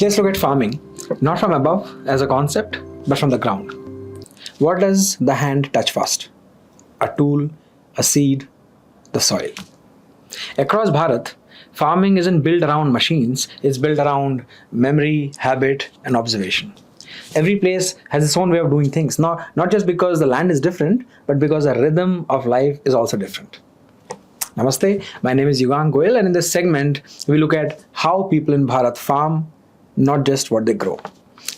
Let's look at farming, not from above as a concept, but from the ground. What does the hand touch first? A tool, a seed, the soil. Across Bharat, farming isn't built around machines, it's built around memory, habit, and observation. Every place has its own way of doing things, not just because the land is different, but because the rhythm of life is also different. Namaste, my name is Yugang Goyal, and in this segment, we look at how people in Bharat farm, not just what they grow.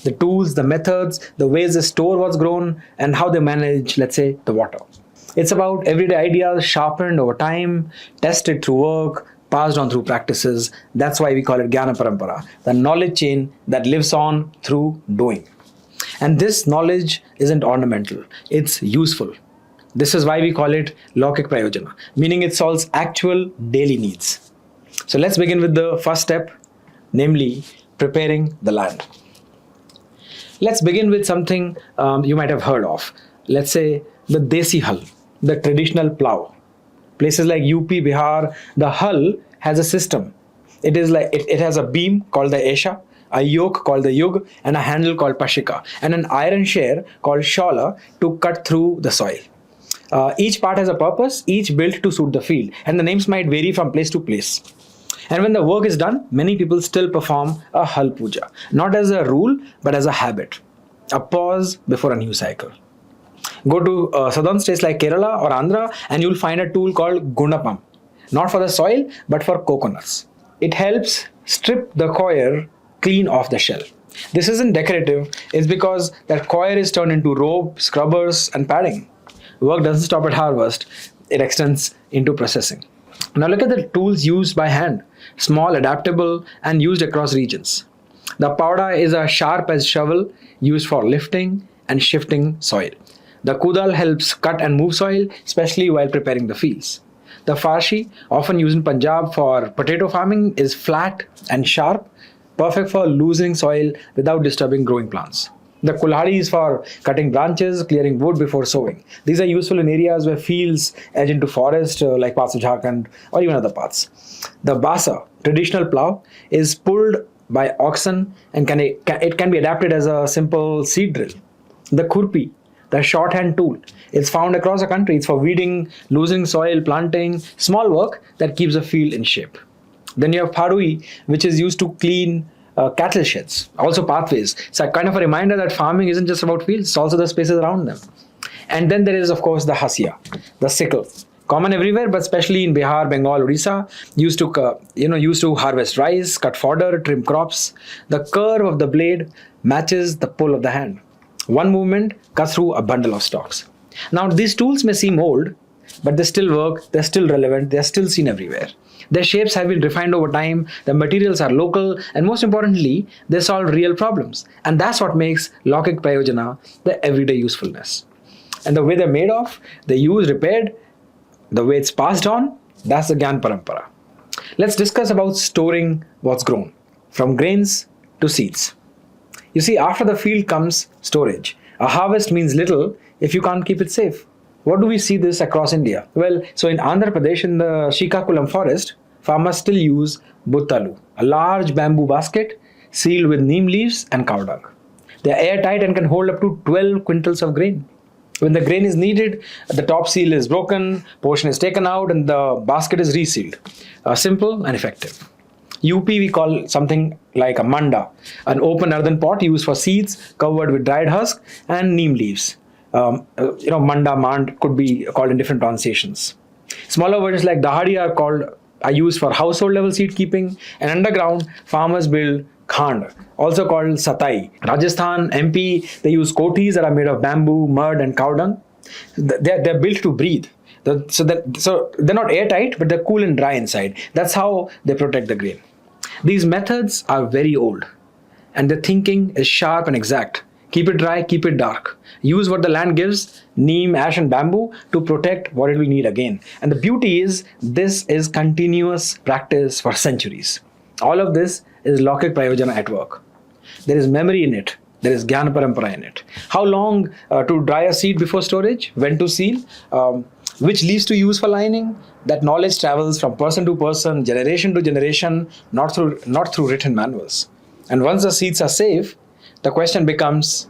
The tools, the methods, the ways they store what's grown, and how they manage, let's say, the water. It's about everyday ideas sharpened over time, tested through work, passed on through practices. That's why we call it Jnana Parampara, the knowledge chain that lives on through doing. And this knowledge isn't ornamental, it's useful. This is why we call it Laukik Prayojana, meaning it solves actual daily needs. So let's begin with the first step, namely preparing the land. Let's begin with something you might have heard of. Let's say the Desi Hal, the traditional plow. Places like UP, Bihar, the hull has a system. It has a beam called the Esha, a yoke called the Yug, and a handle called Pashika, and an iron share called Shola to cut through the soil. Each part has a purpose, each built to suit the field, and the names might vary from place to place. And when the work is done, many people still perform a Hal Puja, not as a rule, but as a habit, a pause before a new cycle. Go to southern states like Kerala or Andhra, and you'll find a tool called Gundapam, not for the soil, but for coconuts. It helps strip the coir clean off the shell. This isn't decorative, it's because that coir is turned into rope, scrubbers, and padding. Work doesn't stop at harvest, it extends into processing. Now look at the tools used by hand, small, adaptable, and used across regions. The Pauda is a sharp as shovel used for lifting and shifting soil. The Kudal helps cut and move soil, especially while preparing the fields. The Farshi, often used in Punjab for potato farming, is flat and sharp, perfect for loosening soil without disturbing growing plants. The Kulhadi is for cutting branches, clearing wood before sowing. These are useful in areas where fields edge into forest, like parts of Jharkhand or even other parts. The Basa, traditional plow, is pulled by oxen and it can be adapted as a simple seed drill. The Khurpi, the shorthand tool, is found across the country. It's for weeding, loosening soil, planting, small work that keeps the field in shape. Then you have Padui, which is used to clean cattle sheds, also pathways. It's a kind of a reminder that farming isn't just about fields, it's also the spaces around them. And then there is, of course, the Hasia, the sickle. Common everywhere, but especially in Bihar, Bengal, Odisha, used to harvest rice, cut fodder, trim crops. The curve of the blade matches the pull of the hand. One movement cuts through a bundle of stalks. Now, these tools may seem old, but they still work, they're still relevant, they're still seen everywhere. Their shapes have been refined over time, the materials are local, and most importantly, they solve real problems. And that's what makes Laukik Prayojana the everyday usefulness. And the way they're made of, they're used, repaired, the way it's passed on, that's the Jnana Parampara. Let's discuss about storing what's grown, from grains to seeds. You see, after the field comes storage. A harvest means little if you can't keep it safe. What do we see this across India? Well, so in Andhra Pradesh, in the Shikakulam forest, farmers still use buttalu, a large bamboo basket sealed with neem leaves and cow dung. They are airtight and can hold up to 12 quintals of grain. When the grain is needed, the top seal is broken, portion is taken out, and the basket is resealed. Simple and effective. UP we call something like a manda, an open earthen pot used for seeds covered with dried husk and neem leaves. Manda, mand could be called in different pronunciations. Smaller versions like dahadi are used for household level seed keeping, and underground farmers build khand, also called satai. Rajasthan, MP, they use kotis that are made of bamboo, mud, and cow dung. They're built to breathe. So they're not airtight, but they're cool and dry inside. That's how they protect the grain. These methods are very old, and the thinking is sharp and exact. Keep it dry, keep it dark. Use what the land gives, neem, ash, and bamboo, to protect what it will need again. And the beauty is, this is continuous practice for centuries. All of this is Laukik Prayojana at work. There is memory in it. There is Jnana Parampara in it. How long to dry a seed before storage? When to seal? Which leaves to use for lining? That knowledge travels from person to person, generation to generation, not through written manuals. And once the seeds are safe, the question becomes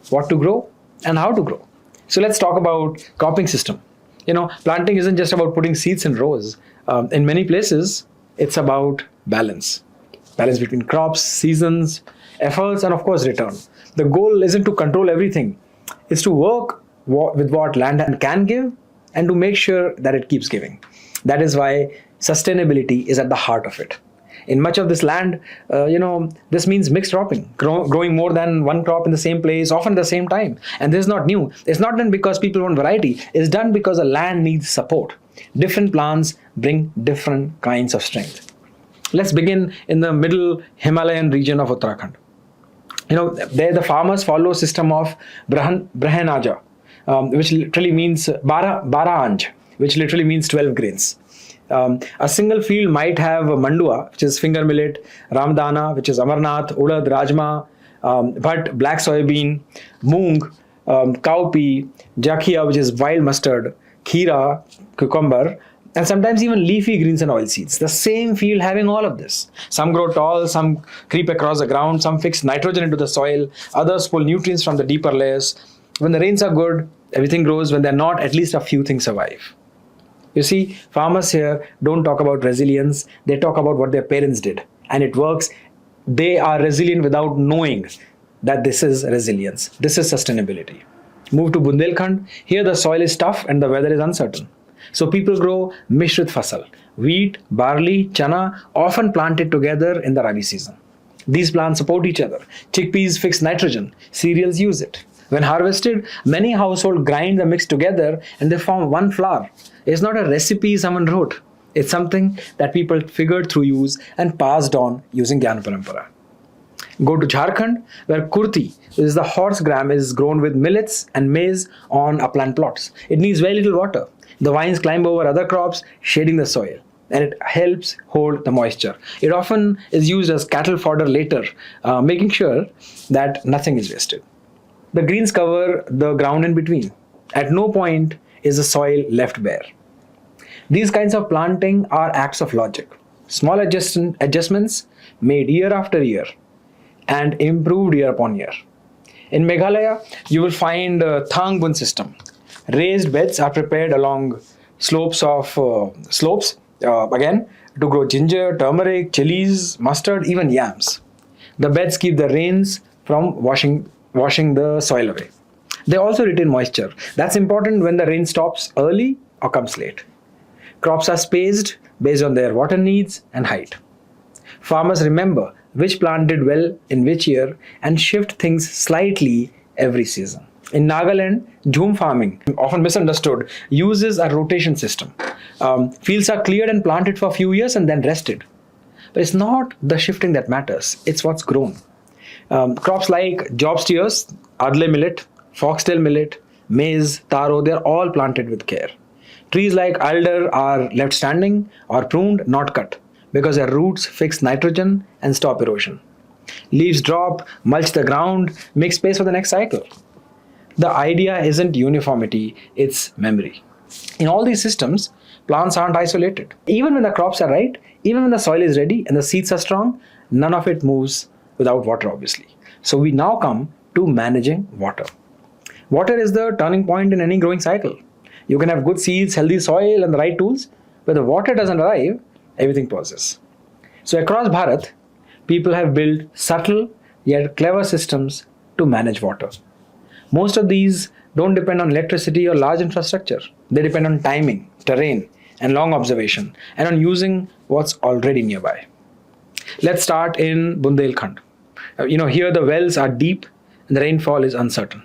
what to grow and how to grow. So let's talk about cropping system. Planting isn't just about putting seeds in rows. In many places, it's about balance between crops, seasons, efforts, and of course, return. The goal isn't to control everything, it's to work with what land can give and to make sure that it keeps giving. That is why sustainability is at the heart of it. In much of this land, this means mixed cropping, growing more than one crop in the same place, often at the same time. And this is not new. It's not done because people want variety. It's done because the land needs support. Different plants bring different kinds of strength. Let's begin in the middle Himalayan region of Uttarakhand. There the farmers follow a system of Brahanaja, which literally means Bara which literally means 12 grains. A single field might have Mandua, which is finger millet, Ramdana, which is Amarnath, Urad, Rajma, Bhat, black soybean, Moong, cowpea, Jakhia, which is wild mustard, Kheera, cucumber, and sometimes even leafy greens and oilseeds. The same field having all of this. Some grow tall, some creep across the ground, some fix nitrogen into the soil, others pull nutrients from the deeper layers. When the rains are good, everything grows. When they're not, at least a few things survive. You see, farmers here don't talk about resilience, they talk about what their parents did. And it works. They are resilient without knowing that this is resilience. This is sustainability. Move to Bundelkhand. Here the soil is tough and the weather is uncertain. So people grow mishrit fasal, wheat, barley, chana, often planted together in the Rabi season. These plants support each other. Chickpeas fix nitrogen. Cereals use it. When harvested, many households grind the mix together and they form one flour. It's not a recipe someone wrote. It's something that people figured through use and passed on using Gyan Parampara. Go to Jharkhand, where kurti, which is the horse gram, is grown with millets and maize on upland plots. It needs very little water. The vines climb over other crops, shading the soil, and it helps hold the moisture. It often is used as cattle fodder later, making sure that nothing is wasted. The greens cover the ground in between. At no point is the soil left bare. These kinds of planting are acts of logic. Small adjustments made year after year and improved year upon year. In Meghalaya, you will find a Thangbun system. Raised beds are prepared along slopes again to grow ginger, turmeric, chilies, mustard, even yams. The beds keep the rains from washing the soil away. They also retain moisture. That's important when the rain stops early or comes late. Crops are spaced based on their water needs and height. Farmers remember which plant did well in which year and shift things slightly every season. In Nagaland, jhum farming, often misunderstood, uses a rotation system. Fields are cleared and planted for a few years and then rested. But it's not the shifting that matters, it's what's grown. Crops like job steers, adle millet, foxtail millet, maize, taro, they're all planted with care. Trees like alder are left standing or pruned, not cut, because their roots fix nitrogen and stop erosion. Leaves drop, mulch the ground, make space for the next cycle. The idea isn't uniformity, it's memory. In all these systems, plants aren't isolated. Even when the crops are right, even when the soil is ready and the seeds are strong, none of it moves without water, obviously. So we now come to managing water. Water is the turning point in any growing cycle. You can have good seeds, healthy soil, and the right tools, but the water doesn't arrive, everything pauses. So across Bharat, people have built subtle yet clever systems to manage water. Most of these don't depend on electricity or large infrastructure. They depend on timing, terrain, and long observation, and on using what's already nearby. Let's start in Bundelkhand. Here the wells are deep and the rainfall is uncertain.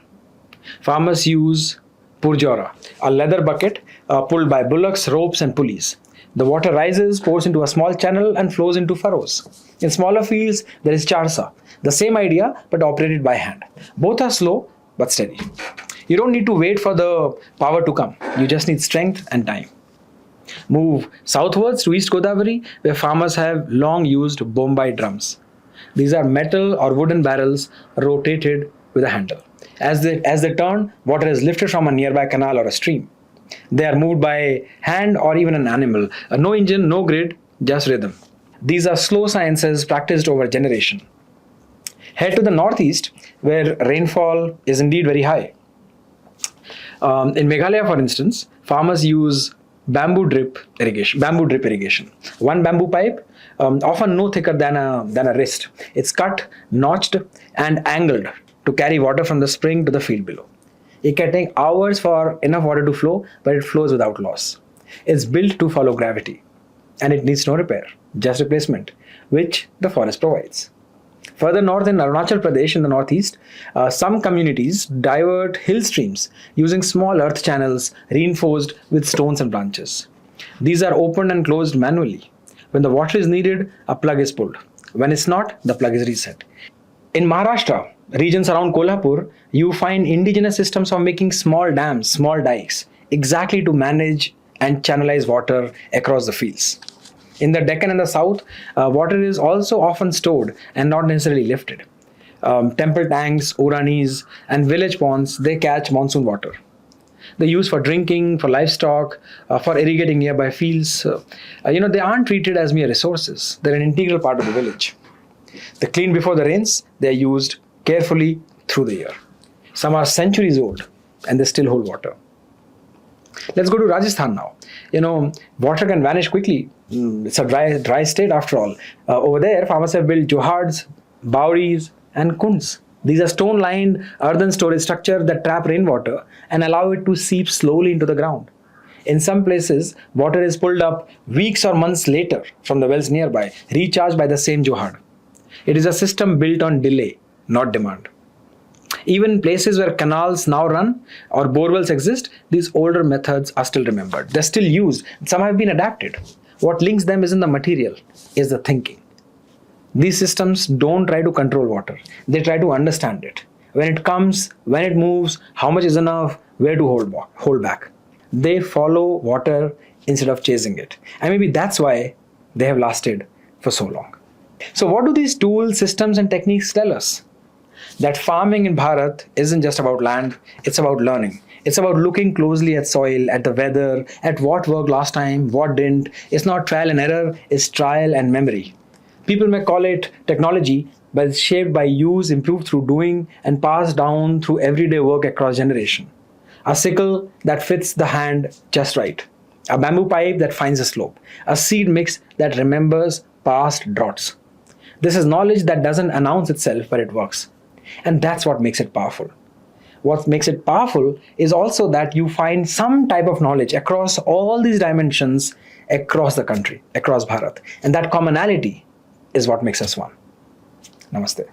Farmers use purjora, a leather bucket pulled by bullocks, ropes, and pulleys. The water rises, pours into a small channel, and flows into furrows. In smaller fields, there is charsa, the same idea but operated by hand. Both are slow but steady. You don't need to wait for the power to come. You just need strength and time. Move southwards to East Godavari, where farmers have long used Bombay drums. These are metal or wooden barrels rotated with a handle. As they turn, water is lifted from a nearby canal or a stream. They are moved by hand or even an animal. No engine, no grid, just rhythm. These are slow sciences practiced over generation. Head to the northeast, where rainfall is indeed very high. In Meghalaya, for instance, farmers use bamboo drip irrigation. One bamboo pipe, often no thicker than a wrist. It's cut, notched, and angled to carry water from the spring to the field below. It can take hours for enough water to flow, but it flows without loss. It's built to follow gravity, and it needs no repair, just replacement, which the forest provides. Further north in Arunachal Pradesh in the northeast, some communities divert hill streams using small earth channels reinforced with stones and branches. These are opened and closed manually. When the water is needed, a plug is pulled. When it's not, the plug is reset. In Maharashtra, regions around Kolhapur, you find indigenous systems of making small dams, small dikes, exactly to manage and channelize water across the fields. In the Deccan and the south, water is also often stored and not necessarily lifted. Temple tanks, uranis, and village ponds, they catch monsoon water. They're used for drinking, for livestock, for irrigating nearby fields. They aren't treated as mere resources. They're an integral part of the village. They're cleaned before the rains. They're used carefully through the year. Some are centuries old, and they still hold water. Let's go to Rajasthan now. Water can vanish quickly. It's a dry state after all. Over there, farmers have built johards, bawris, and kunds. These are stone-lined earthen storage structures that trap rainwater and allow it to seep slowly into the ground. In some places, water is pulled up weeks or months later from the wells nearby, recharged by the same johad. It is a system built on delay, not demand. Even places where canals now run or borewells exist, these older methods are still remembered. They're still used. Some have been adapted. What links them isn't the material, is the thinking. These systems don't try to control water. They try to understand it. When it comes, when it moves, how much is enough, where to hold back. They follow water instead of chasing it. And maybe that's why they have lasted for so long. So what do these tools, systems, and techniques tell us? That farming in Bharat isn't just about land, it's about learning. It's about looking closely at soil, at the weather, at what worked last time, what didn't. It's not trial and error, it's trial and memory. People may call it technology, but it's shaped by use, improved through doing, and passed down through everyday work across generation. A sickle that fits the hand just right. A bamboo pipe that finds a slope. A seed mix that remembers past droughts. This is knowledge that doesn't announce itself, but it works. And that's what makes it powerful. What makes it powerful is also that you find some type of knowledge across all these dimensions across the country, across Bharat. And that commonality is what makes us one. Namaste.